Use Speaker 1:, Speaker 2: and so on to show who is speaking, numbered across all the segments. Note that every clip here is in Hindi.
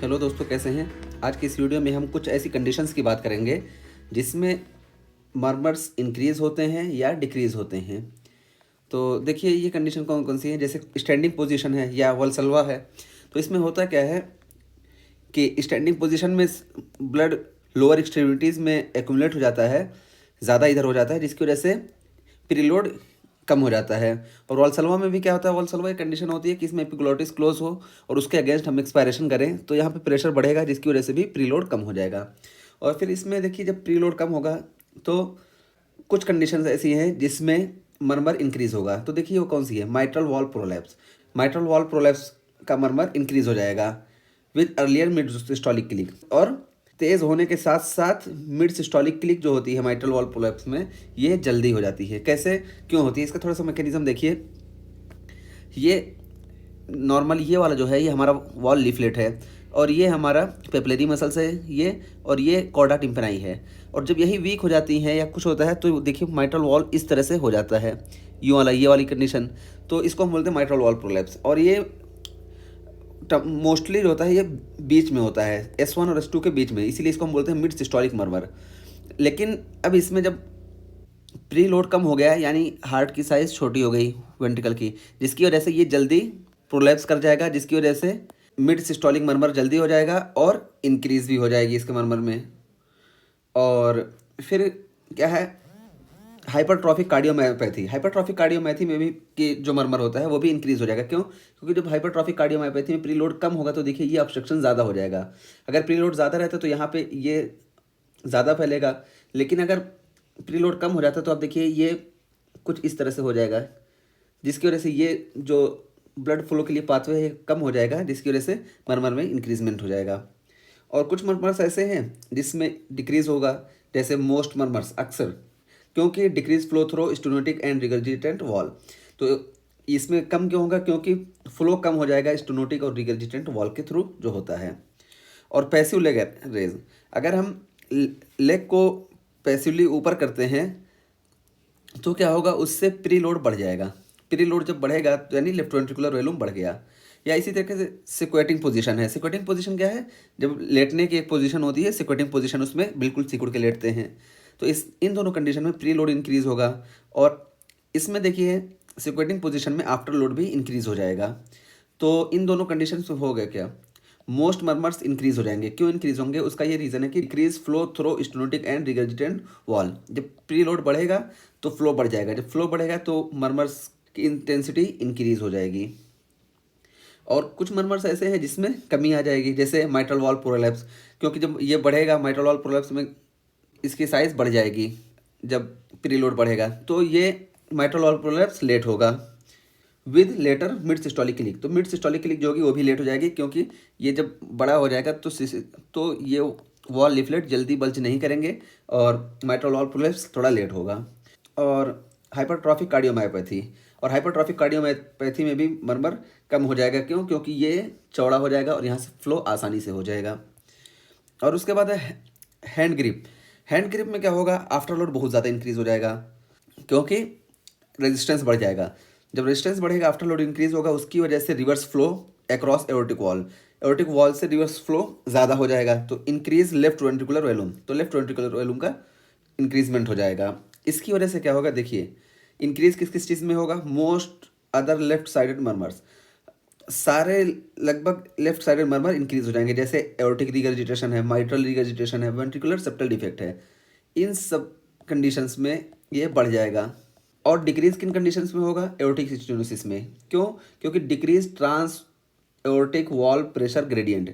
Speaker 1: हेलो दोस्तों, कैसे हैं। आज की इस वीडियो में हम कुछ ऐसी कंडीशंस की बात करेंगे जिसमें मर्मर्स इंक्रीज़ होते हैं या डिक्रीज़ होते हैं। तो देखिए, ये कंडीशन कौन कौन सी है। जैसे स्टैंडिंग पोजीशन है या वॉल्सल्वा है। तो इसमें होता क्या है कि स्टैंडिंग पोजीशन में ब्लड लोअर एक्सट्रीमिटीज़ में एक्यूमुलेट हो जाता है, ज़्यादा इधर हो जाता है, जिसकी वजह से प्रीलोड कम हो जाता है। और वॉल्सल्वा में भी क्या होता है, वॉल्सल्वा एक कंडीशन होती है कि इसमें एपिग्लोटिस क्लोज हो और उसके अगेंस्ट हम एक्सपायरेशन करें तो यहाँ पे प्रेशर बढ़ेगा, जिसकी वजह से भी प्रीलोड कम हो जाएगा। और फिर इसमें देखिए, जब प्रीलोड कम होगा तो कुछ कंडीशंस ऐसी हैं जिसमें मर्मर इंक्रीज होगा। तो देखिए वो कौन सी है। Mitral valve prolapse. Mitral valve prolapse का मर्मर इंक्रीज हो जाएगा with earlier mid systolic click. और तेज़ होने के साथ साथ मिड सिस्टोलिक क्लिक जो होती है माइट्रल वॉल प्रोलैप्स में, ये जल्दी हो जाती है। कैसे, क्यों होती है, इसका थोड़ा सा मैकेनिज्म देखिए। ये नॉर्मल ये वाला जो है, ये हमारा वॉल लीफलेट है और ये हमारा पेपलरी मसल्स है ये, और ये कॉर्डा टिम्पनाई है। और जब यही वीक हो जाती हैं या कुछ होता है तो देखिए माइट्रल वॉल इस तरह से हो जाता है, यूँ वाला, ये वाली कंडीशन। तो इसको हम बोलते हैं माइट्रल वॉल प्रोलैप्स। और ये मोस्टली जो होता है ये बीच में होता है, S1 और S2 के बीच में, इसीलिए इसको हम बोलते हैं मिड सिस्टोलिक मर्मर। लेकिन अब इसमें जब प्री लोड कम हो गया, यानी हार्ट की साइज़ छोटी हो गई वेंट्रिकल की, जिसकी वजह से ये जल्दी प्रोलैप्स कर जाएगा, जिसकी वजह से मिड सिस्टोलिक मर्मर जल्दी हो जाएगा और इंक्रीज भी हो जाएगी इसके मर्मर में। और फिर क्या है, हाइपरट्रॉफिक कार्डियोमायोपैथी। हाइपरट्रॉफिक कार्डियोमैथी में भी कि जो मर्मर होता है वो भी इंक्रीज हो जाएगा। क्यों? क्योंकि जब हाइपरट्रॉफिक कार्डियोमायोपैथी में प्रीलोड कम होगा तो देखिए ये ऑब्स्ट्रक्शन ज़्यादा हो जाएगा। अगर प्रीलोड ज़्यादा रहता तो यहाँ पे ये ज़्यादा फैलेगा, लेकिन अगर प्रीलोड कम हो जाता तो आप देखिए ये कुछ इस तरह से हो जाएगा, जिसकी वजह से ये जो ब्लड फ्लो के लिए पाथवे है कम हो जाएगा, जिसकी वजह से मर्मर में इंक्रीजमेंट हो जाएगा। और कुछ मर्मर्स ऐसे हैं जिसमें डिक्रीज होगा, जैसे मोस्ट मर्मर्स अक्सर, क्योंकि decrease flow through stenotic and regurgitant valve. तो इसमें कम क्यों होगा? क्योंकि फ्लो कम हो जाएगा स्टोनोटिक और रिगर्जिटेंट वॉल के थ्रू जो होता है। और पैसिव लेग रेज, अगर हम लेग को पैसिवली ऊपर करते हैं तो क्या होगा, उससे प्री लोड बढ़ जाएगा। प्री लोड जब बढ़ेगा तो यानी लेफ्ट वेंट्रिकुलर वॉल्यूम बढ़ गया। या इसी तरीके से सिक्वेटिंग पोजीशन है। सिक्वेटिंग पोजीशन क्या है? जब लेटने की एक पोजीशन होती है सिक्वेटिंग पोजीशन, उसमें बिल्कुल सिकुड़ के लेटते हैं। तो इन दोनों कंडीशन में प्री लोड इंक्रीज होगा। और इसमें देखिए सिक्वेटिंग पोजीशन में आफ्टर लोड भी इंक्रीज हो जाएगा। तो इन दोनों कंडीशन से हो गया क्या, मोस्ट मर्मर्स इंक्रीज हो जाएंगे। क्यों इंक्रीज होंगे? उसका ये रीज़न है कि increase flow through stenotic and regurgitant valve. जब प्री लोड बढ़ेगा तो फ्लो बढ़ जाएगा, जब फ्लो बढ़ेगा तो मर्मर्स की इंटेंसिटी इंक्रीज हो जाएगी। और कुछ मर्मर्स ऐसे हैं जिसमें कमी आ जाएगी, जैसे माइट्रल वॉल प्रोलैप्स, क्योंकि जब ये बढ़ेगा माइट्रल वॉल प्रोलैप्स में इसकी साइज़ बढ़ जाएगी। जब प्री लोड बढ़ेगा तो ये माइट्रल वॉल प्रोलैप्स लेट होगा with later mid systolic click. तो मिड सिस्टोलिक क्लिक जो होगी वो भी लेट हो जाएगी, क्योंकि ये जब बड़ा हो जाएगा तो ये वॉल लिफलेट जल्दी बल्ज नहीं करेंगे और माइट्रल वॉल प्रोलैप्स थोड़ा लेट होगा। और हाइपरट्रॉफिक कार्डियोमायोपैथी, और हाइपरट्रॉफिक कार्डियोमायोपैथी में भी मर्मर कम हो जाएगा। क्यों? क्योंकि ये चौड़ा हो जाएगा और यहाँ से फ्लो आसानी से हो जाएगा। और उसके बाद है हैंड ग्रिप। हैंड ग्रिप में क्या होगा, आफ्टर लोड बहुत ज़्यादा इंक्रीज हो जाएगा, क्योंकि रेजिस्टेंस बढ़ जाएगा। जब रेजिस्टेंस बढ़ेगा आफ्टर लोड इंक्रीज होगा, उसकी वजह से reverse flow across aortic wall, aortic wall से रिवर्स फ्लो ज़्यादा हो जाएगा। तो इंक्रीज लेफ्ट वेंट्रिकुलर वॉल्यूम, तो लेफ्ट वेंट्रिकुलर वॉल्यूम का इंक्रीजमेंट हो जाएगा। इसकी वजह से क्या होगा, देखिए इंक्रीज किस किस चीज़ में होगा, most other left sided murmurs, सारे लगभग लेफ्ट साइडेड मर्मर इंक्रीज हो जाएंगे, जैसे एओर्टिक रिगर्जिटेशन है, माइट्रल रिगर्जिटेशन है, वेंट्रिकुलर सेप्टल डिफेक्ट है। इन सब कंडीशंस में ये बढ़ जाएगा। और डिक्रीज किन कंडीशंस में होगा, एओर्टिक स्टेनोसिस में। क्यों? क्योंकि decrease trans aortic valve pressure gradient.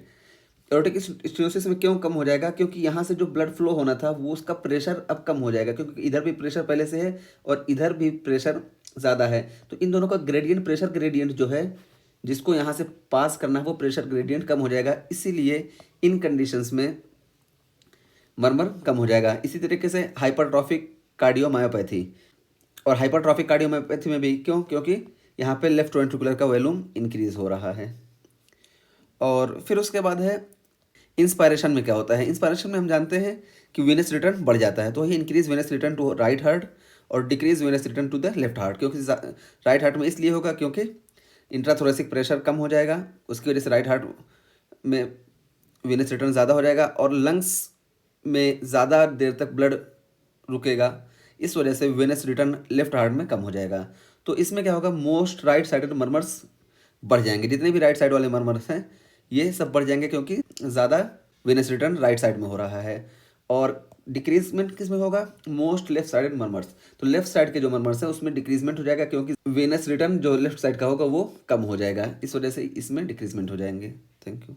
Speaker 1: Aortic stenosis में क्यों कम हो जाएगा? क्योंकि यहाँ से जो ब्लड फ्लो होना था वो उसका प्रेशर अब कम हो जाएगा, क्योंकि इधर भी प्रेशर पहले से है और इधर भी प्रेशर ज़्यादा है। तो इन दोनों का ग्रेडियंट, प्रेशर ग्रेडियंट जो है जिसको यहाँ से पास करना है, वो प्रेशर ग्रेडियंट कम हो जाएगा। इसीलिए इन कंडीशंस में मर्मर कम हो जाएगा। इसी तरीके से हाइपरट्रॉफिक कार्डियोमायोपैथी, और हाइपरट्रॉफिक कार्डियोमायोपैथी में भी क्यों? क्योंकि यहाँ पे लेफ्ट वेंट्रिकुलर का वॉल्यूम इंक्रीज हो रहा है। और फिर उसके बाद है इंस्पायरेशन में क्या होता है। इंस्पायरेशन में हम जानते हैं कि वेनस रिटर्न बढ़ जाता है, तो ये increase venous return to right heart और decrease venous return to the left heart. क्योंकि राइट हार्ट में इसलिए होगा क्योंकि इंट्राथोरेसिक प्रेशर कम हो जाएगा, उसकी वजह से राइट हार्ट में वेनस रिटर्न ज़्यादा हो जाएगा और लंग्स में ज़्यादा देर तक ब्लड रुकेगा, इस वजह से वेनस रिटर्न लेफ्ट हार्ट में कम हो जाएगा। तो इसमें क्या होगा, मोस्ट राइट साइडेड मर्मर्स बढ़ जाएंगे, जितने भी राइट साइड वाले मर्मर्स हैं ये सब बढ़ जाएंगे क्योंकि ज़्यादा वेनस रिटर्न राइट साइड में हो रहा है। और डिक्रीजमेंट किस में होगा, मोस्ट लेफ्ट साइडेड मर्मर्स। तो लेफ्ट साइड के जो मर्मर्स हैं उसमें डिक्रीजमेंट हो जाएगा क्योंकि वेनस रिटर्न जो लेफ्ट साइड का होगा वो कम हो जाएगा, इस वजह से इसमें डिक्रीजमेंट हो जाएंगे। Thank you.